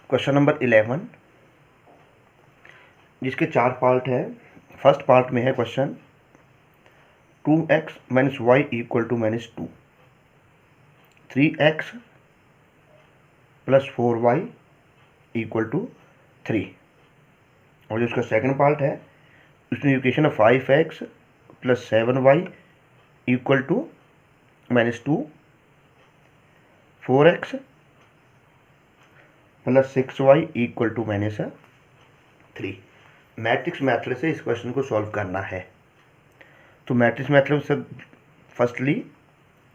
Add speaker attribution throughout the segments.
Speaker 1: Question number 11 जिसके 4 part है। First part में है question 2x minus Y equal to -2, 3x plus 4y equal to 3। और जो उसका सेकंड पार्ट है उसमें इक्वेशन है 5x plus 7y equal to -2, 4x plus 6y equal to -3। Matrix method से इस क्वेश्चन को सॉल्व करना है। तो मैट्रिक्स मेथड से फर्स्टली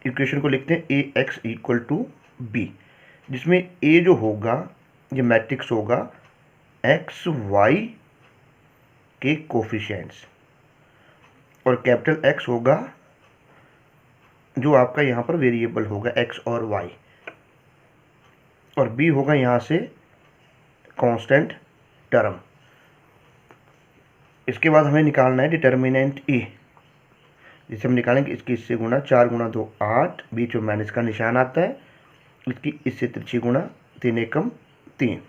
Speaker 1: इक्वेशन को लिखते हैं ax इक्वल टू b, जिसमें a जो होगा ये मैट्रिक्स होगा x y के कोफिशिएंट्स और कैपिटल X होगा जो आपका यहाँ पर वेरिएबल होगा x और y, और b होगा यहाँ से कांस्टेंट टर्म। इसके बाद हमें निकालना है डिटर्मिनेंट a, जिसे हम निकालेंगे इसकी इससे गुणा, 4 गुणा 2 8, बीच में माइनस का निशान आता है, इसकी इससे तिरछी गुणा, 3 एकम 3,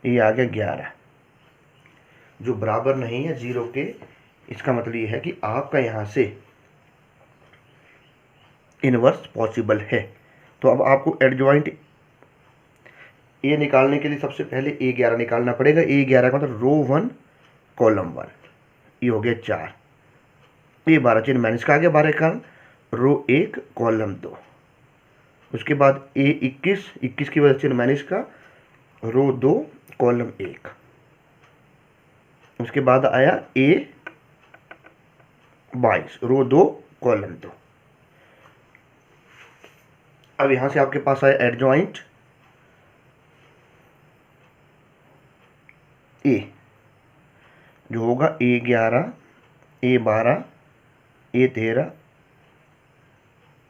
Speaker 1: ये आ गया 11 जो बराबर नहीं है 0 के। इसका मतलब ये है कि आपका यहाँ से इनवर्स पॉसिबल है। तो अब आपको एडजॉइंट ए निकालने के लिए सबसे पहले A11 निकालना पड़ेगा। A11 का मतलब रो 1 कॉलम 1, ये हो गया 4, ये 12 चिन्ह माइनस का आ गया 12 का, रो 1 कॉलम 2। उसके बाद A21 की वजह से माइनस का, रो 2 कॉलम 1। उसके बाद आया A22 रो 2 कॉलम 2। अब यहां से आपके पास आया एडजॉइंट A जो होगा A11 A12 A13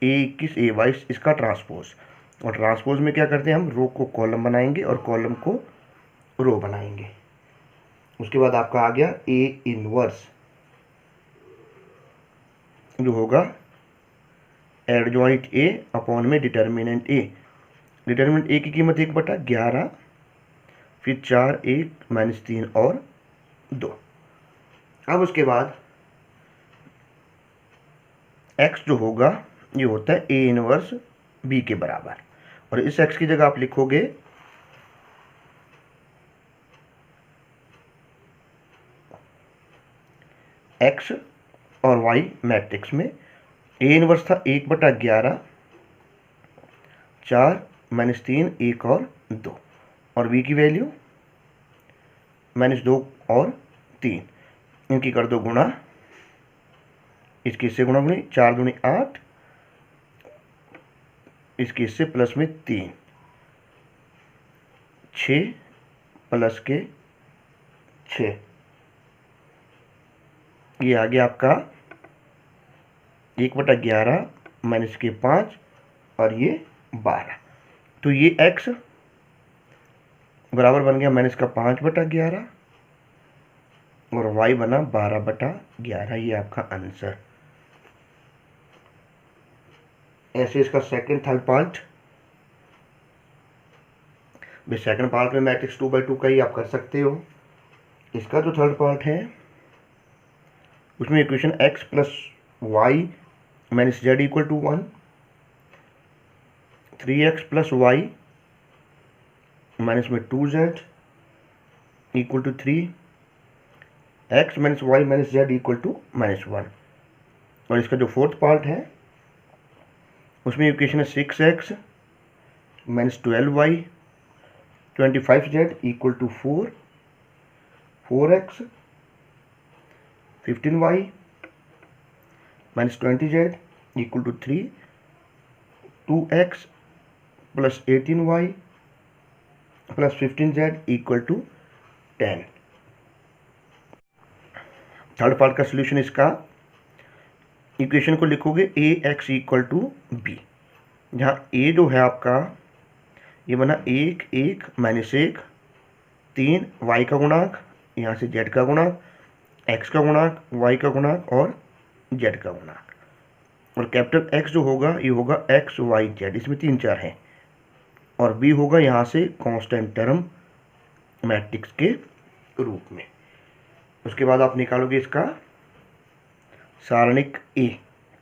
Speaker 1: A21 A22 इसका ट्रांसपोज। और ट्रांसपोज में क्या करते हैं हम, रो को कॉलम बनाएंगे और कॉलम को रो बनाएंगे। उसके बाद आपका आ गया A इनवर्स जो होगा एडजॉइंट A अपॉन में डिटर्मिनेंट A। डिटर्मिनेंट A की कीमत 1/11, फिर 4 1 -3 और 2। अब उसके बाद x जो होगा ये होता है A इनवर्स B के बराबर, और इस x की जगह आप लिखोगे x और y मैट्रिक्स में A इनवर्स था 1/11, 4 -3 1 और 2, और b की वैल्यू -2 और 3। इनकी कर दो गुणा, इसकी इससे गुणा गुणी, 4 दूनी 8, इसकी इससे प्लस में 3, 6 प्लस के 6, ये आ गया आपका 1/11 माइनस के 5 और ये 12। तो ये x बराबर बन गया माइनस का 5/11 और y बना 12/11। ये आपका आंसर। ऐसे इसका second third part, second part में मैट्रिक्स 2/2 का ही आप कर सकते हो। इसका जो थर्ड पार्ट है उसमें equation x plus Y minus Z equal to 1, 3x plus Y minus में 2z equal to 3, x minus Y minus Z equal to -1। और इसका जो फोर्थ पार्ट है उसमें इक्वेशन है 6x minus 12y 25z equal to 4, 4x 15y minus 20z equal to 3, 2x plus 18y plus 15z equal to 10। Third part का solution इसका, equation को लिखोगे ax इक्वल टू b, जहाँ a जो है आपका ये बना 1 1 -1, 3 y का गुणांक, यहाँ से z का गुणांक, x का गुणांक, y का गुणांक और z का गुणांक, और कैपिटल X जो होगा ये होगा x y z, इसमें 3 4 हैं, और b होगा यहाँ से कांस्टेंट टर्म मैट्रिक्स के रूप में। उसके बाद आप निकालोगे इसका सारणिक ए,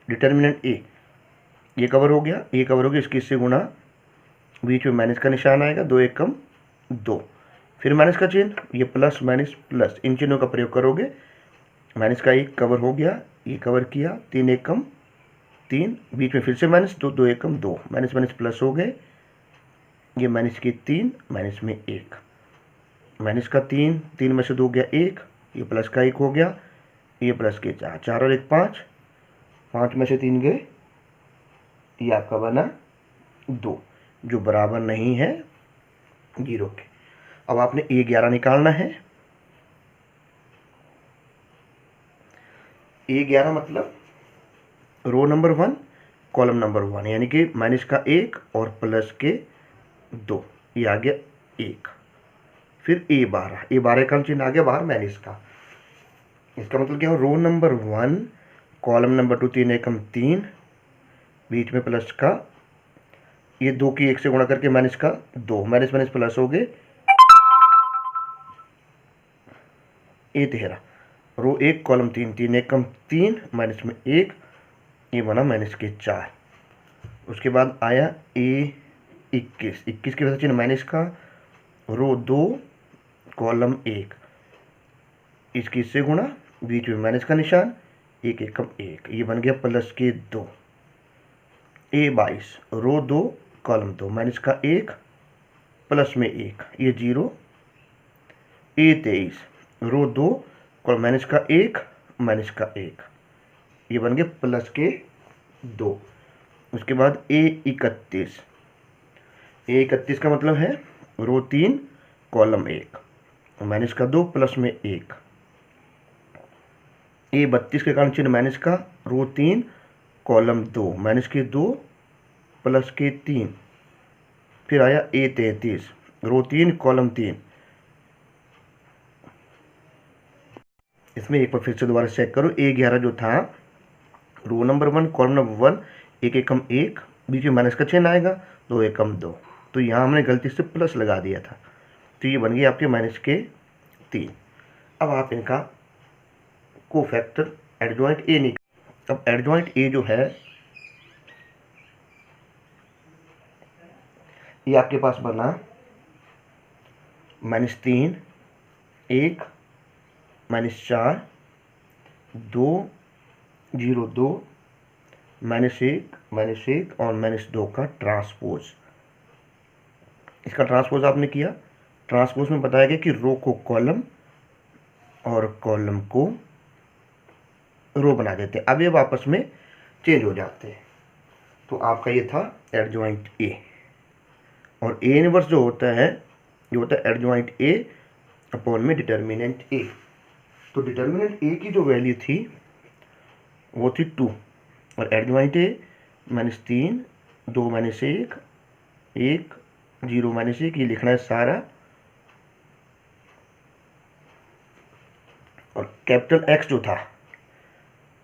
Speaker 1: डिटर्मिनेंट ए, ये कवर हो गया, ये कवर हो गया, इसकी इससे गुणा, बीच में माइनस का निशान आएगा, 2 एकम 2, फिर माइनस का चिन्ह, ये प्लस माइनस प्लस, इन चिन्हों का प्रयोग करोगे, माइनस का 1 कवर हो गया, ये कवर किया, 3 एकम 3, बीच में फिर से माइनस, 2 एकम 2, माइनस माइनस प्लस हो गए, ये माइनस के 3, माइनस में 1, माइनस का 3, 3 में से 2 गया 1, ये प्लस का 1 हो गया, ये प्लस के 4, 4 और 1 5, 5 में से 3 गए, ये आपका बना 2, जो बराबर नहीं है 0 के। अब आपने A11 निकालना है। A11 मतलब रो नंबर 1 कॉलम नंबर 1, यानी कि माइनस का 1 और प्लस के 2, ये आ गया 1। फिर A12 का चिन्ह आ गया बाहर माइनस का, इसका मतलब क्या हो, रो नंबर 1 कॉलम नंबर 2, 3 एकम 3, बीच में प्लस का, ये 2 की 1 से गुणा करके माइनस का 2, माइनस माइनस प्लस हो गए, A13 रो 1 कॉलम 3, 3 एकम 3, माइनस में 1, ये बना माइनस के 4। उसके बाद आया A21, 21 के वजह चिन्ह माइनस का, रो 2 कॉलम 1, इसकी इससे गुणा, बीच में माइनस का निशान, 1 एकम 1, ये बन गया प्लस के 2। A22 रो 2 कॉलम 2, माइनस का 1 प्लस में 1, ये 0। A23 रो 2 कॉलम माइनस का 1, माइनस का 1, ये बन गया प्लस के 2। उसके बाद A31, A31 का मतलब है रो 3 कॉलम 1, माइनस का 2 प्लस में 1, A32 के कारण चिन्ह माइनस का, रो 3 कॉलम 2, माइनस के 2 प्लस के 3, फिर आया A33 रो 3 कॉलम 3, इसमें एक बार फिर से दोबारा चेक करो, A11 जो था रो नंबर 1 कॉलम नंबर 1, 1 एकम 1, बीच में माइनस का चिन्ह आएगा, 2 एकम 2, तो यहाँ हमने गलती से प्लस लगा दिया था, तो ये बन गया आपके माइनस के 3। अब आप इनका कोफैक्टर एडजॉइंट ए निकाल। अब एडजॉइंट ए जो है, ये आपके पास बना -3 1 -4 2 0 2 -1 और -2 का ट्रांसपोज। इसका ट्रांसपोज आपने किया, ट्रांसपोज में बताया गया कि रो को कॉलम और कॉलम को रो बना देते हैं, अब ये आपस में चेंज हो जाते हैं। तो आपका ये था एडजॉइंट ए, और ए इनवर्स जो होता है एडजॉइंट ए अपॉन में डिटर्मिनेंट ए। तो डिटर्मिनेंट ए की जो वैल्यू थी वो थी 2, और एडजॉइंट ए -3 2 -1 1 0 -1, ये लिखना है सारा, और कैपिटल एक्स जो था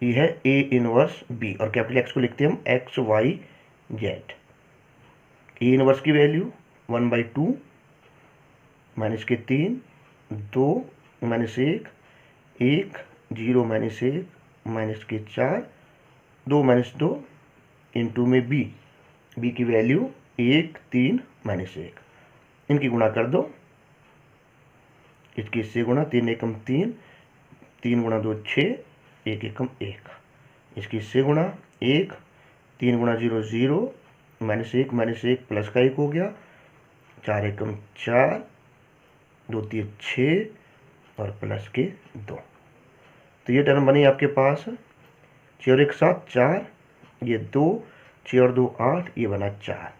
Speaker 1: ये है ए इनवर्स बी, और कैपिटल एक्स को लिखते हैं हम X Y Z. A inverse की वैल्यू 1/2 माइनस के 3 2 -1 1 0 -1 माइनस के 4 2 -2 इंटू में बी की वैल्यू 1 3 -1, इनकी गुणा कर दो, इसकी इससे गुणा, 3 एकम 3 3 गुणा 2 6 1 एकम 1, इसकी इससे गुणा 1 3 गुणा 0 0 -1 प्लस का 1 हो गया, 4 एकम 4 2 3 6 और प्लस के 2। तो ये टर्म बनी आपके पास 6 और 1 7 4, ये 2 6 और 2 8, ये बना 4,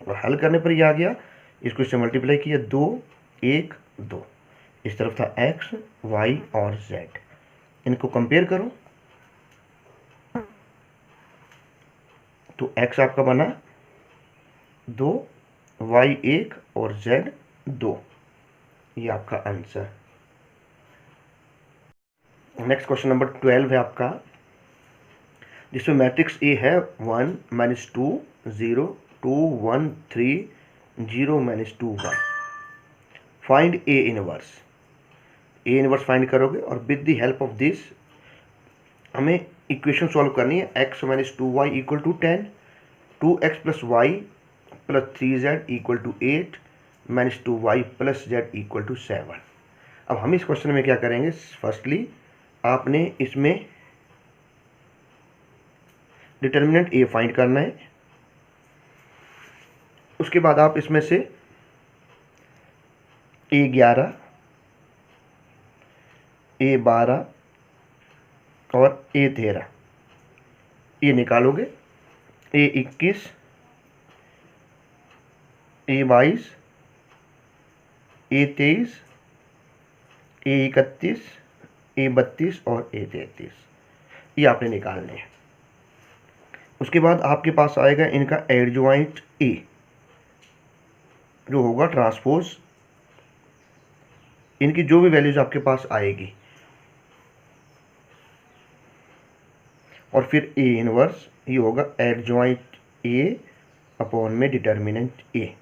Speaker 1: और हल करने पर ये आ गया, इसको इससे मल्टीप्लाई किया 2 1 2, इस तरफ था x y और z, इनको कंपेयर करो तो x आपका बना 2 y 1 और z 2, ये आपका आंसर। नेक्स्ट क्वेश्चन नंबर 12 है आपका, जिसमें मैट्रिक्स ए है 1 -2 0 2 1 3 0 -2 1। Find A inverse. A inverse find करोगे और with the help of this हमें इक्वेशन सॉल्व करनी है। x minus 2y equal to 10, 2x plus Y plus 3z equal to 8 minus 2y plus z equal to 7। अब हम इस question में क्या करेंगे, फर्स्टली आपने इसमें डिटर्मिनेंट ए फाइंड करना है। उसके बाद आप इसमें से A11, A12 और A13 ये निकालोगे। A21, A22, A23, A31, A32 और A33 ये आपने निकालने हैं। उसके बाद आपके पास आएगा इनका एडजॉइंट ए, जो होगा ट्रांसपोज, इनकी जो भी वैल्यूज आपके पास आएगी, और फिर ए इनवर्स ये होगा एडजॉइंट ए अपॉन में डिटर्मिनेंट ए।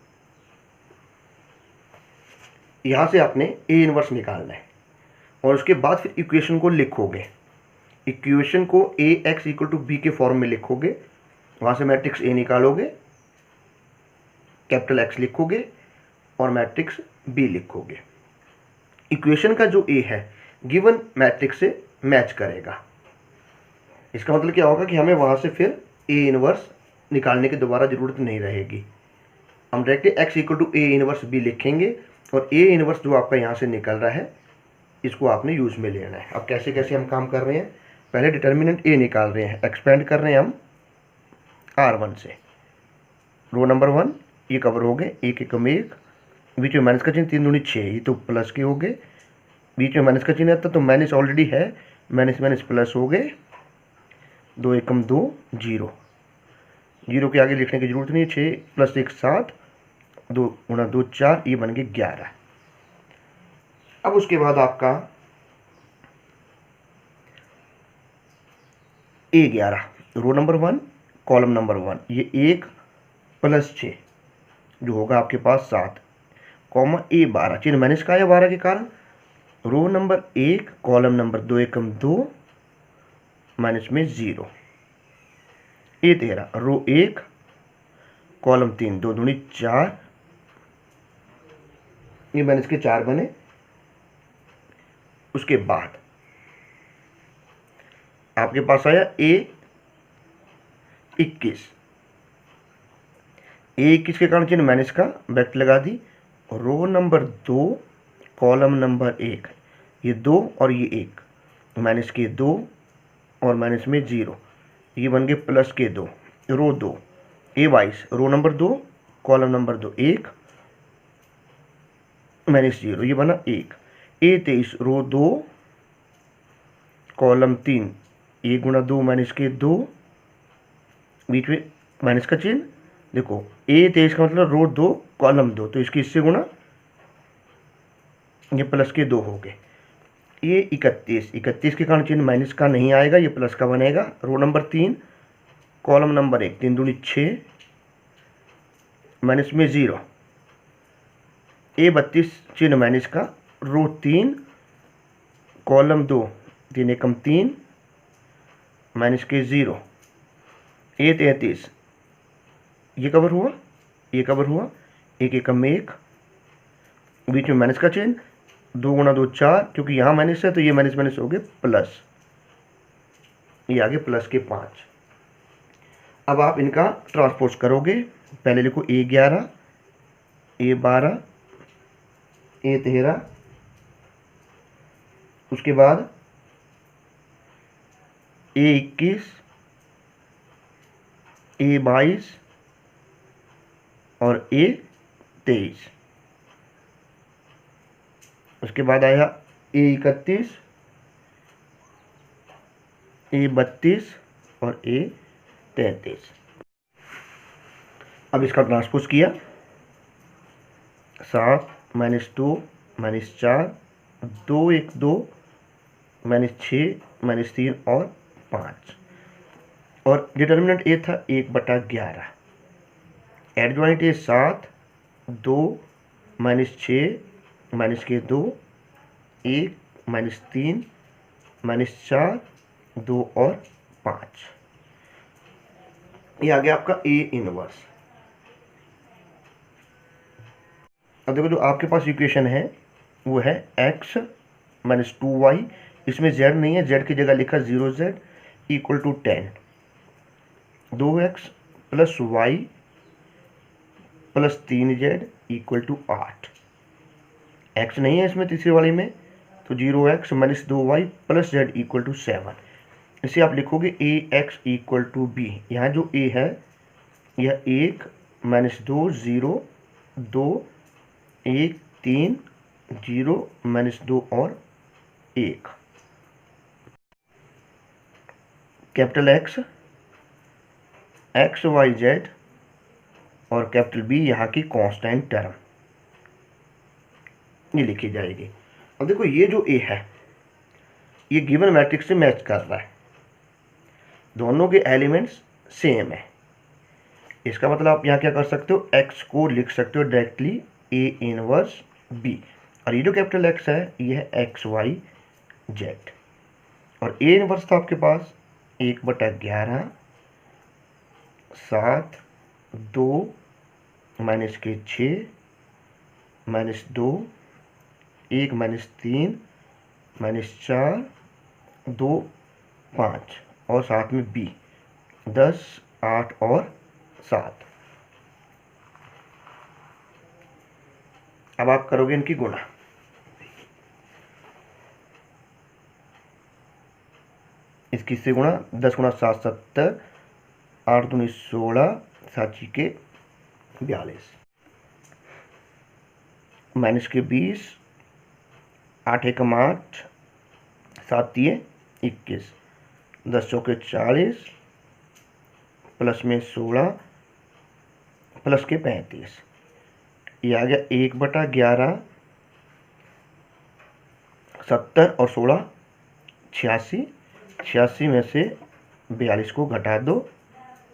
Speaker 1: यहां से आपने ए इनवर्स निकालना है और उसके बाद फिर इक्वेशन को लिखोगे। इक्वेशन को ए एक्स इक्वल टू बी के फॉर्म में लिखोगे। वहां से मैट्रिक्स ए निकालोगे, कैपिटल एक्स लिखोगे और मैट्रिक्स बी लिखोगे। इक्वेशन का जो ए है गिवन मैट्रिक्स से मैच करेगा। इसका मतलब क्या होगा कि हमें वहां से फिर ए इनवर्स निकालने की दोबारा जरूरत नहीं रहेगी। हम directly X equal to A inverse B लिखेंगे और ए इनवर्स जो आपका यहाँ से निकल रहा है इसको आपने यूज में लेना है। अब कैसे कैसे हम काम कर रहे हैं, पहले डिटर्मिनेंट ए निकाल रहे हैं, एक्सपेंड कर रहे हैं हम R1 से। रो नंबर 1 ये कवर हो गए, एक एकम एक, बीच में माइनस का चिन्ह 3 दूनी 6, ये तो प्लस के हो गए। बीच में माइनस का चिन्ह आता तो माइनस ऑलरेडी है, माइनस माइनस प्लस हो गए, 2 एकम 2 0, जीरो के आगे लिखने की जरूरत नहीं है। 6 प्लस 1 7, 2 गुणा 2 4, ये बन गए 11। अब उसके बाद आपका A11 रो नंबर 1 कॉलम नंबर 1, ये 1 प्लस 6 जो होगा आपके पास 7, कॉमा A12 चिन्ह माइनस का आया 12 के कारण, रो नंबर 1 कॉलम नंबर 2 एकम 2 माइनस में 0। A13 रो 1 कॉलम 3 2 दूनी 4, ये माइनस के 4 बने। उसके बाद आपके पास आया A21, A21 के कारण चिन्ह माइनस का ब्रैकेट लगा दी, रो नंबर 2 कॉलम नंबर 1, ये 2 और ये 1, माइनस के 2 और माइनस में 0, ये बन गए प्लस के 2, row 2। A22 row number 2 column number 2 1 minus 0, ये बना 1। A23 रो 2 कॉलम 3, 1 गुणा 2 माइनस के 2, बीच में माइनस का चिन्ह। देखो A23 का मतलब रो 2 कॉलम 2, तो इसकी इससे गुणा, ये प्लस के 2 हो गए। A31 के कारण चिन्ह माइनस का नहीं आएगा, ये प्लस का बनेगा, रो नंबर 3 कॉलम नंबर 1, 3 दूनी 6 माइनस में 0। A32 चिन्ह माइनस का, रो 3 कॉलम 2, 3 एकम 3 माइनस के 0। A33 ये कवर हुआ, ये कवर हुआ, 1 एकम 1, बीच में माइनस का चिन्ह, 2 गुणा 2 4, क्योंकि यहाँ माइनस है तो ये माइनस माइनस हो गए प्लस, ये आगे प्लस के 5। अब आप इनका ट्रांसपोज करोगे। पहले लिखो A11, A12, A13, उसके बाद A21, A22 और A23। उसके बाद आया A31, A32 और A33। अब इसका ट्रांसपोज किया, 7 माइनस 2 माइनस 4, 2 1 2 माइनस 6 माइनस 3 और 5, और डिटर्मिनेंट ए था 1/11। एडजॉइंट ए 7 2 माइनस 6 माइनस के 2, 1 माइनस 3 माइनस 4, 2 और 5। ये आ गया आपका ए इनवर्स। अब देखो जो आपके पास इक्वेशन है वो है x माइनस 2y, इसमें z नहीं है, z की जगह लिखा 0z equal to 10, 2x plus y plus 3z equal to 8। x नहीं है इसमें तीसरी वाली में, तो 0x minus 2y plus z equal to 7। इसे आप लिखोगे ax इक्वल टू b। यहाँ जो a है यह 1 माइनस 2 0 2 1 3 0 माइनस 2 और 1। Capital X X Y Z और कैपिटल बी यहाँ की कांस्टेंट टर्म ये लिखी जाएगी। अब देखो ये जो ए है ये गिवन मैट्रिक्स से मैच कर रहा है, दोनों के एलिमेंट्स सेम है। इसका मतलब आप यहाँ क्या कर सकते हो, एक्स को लिख सकते हो डायरेक्टली ए इनवर्स बी, और ये जो कैपिटल एक्स है ये है एक्स वाई जेड, और ए इनवर्स था आपके पास 1/11 7 2 माइनस के 6 माइनस 2 1 माइनस 3 माइनस 4 2 5 और साथ में बी 10 8 और 7। अब आप करोगे इनकी गुणा। इसकी से गुणा 10 गुणा 7 70, 8 दूनी 16, 7 के 42, माइनस के 20, 8 एकम 8, 7 दिए 21, 10 चौके 40, प्लस में 16 प्लस के 35, ये आ गया 1/11 70 और 16 86, 86 में से 42 को घटा दो,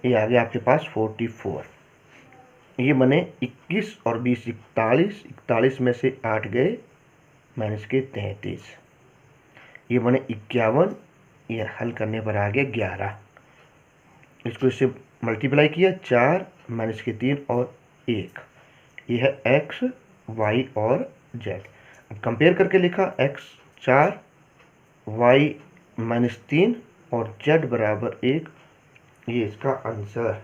Speaker 1: ये आ गया आपके पास 44। ये बने 21 और 20 41, 41 में से 8 गए माइनस के 33, ये बने 51। ये हल करने पर आ गया 11। इसको इससे मल्टीप्लाई किया 4 माइनस के 3 और 1, ये है एक्स वाई और जेड। अब कंपेयर करके लिखा एक्स 4 वाई -3 और z बराबर 1, ये इसका आंसर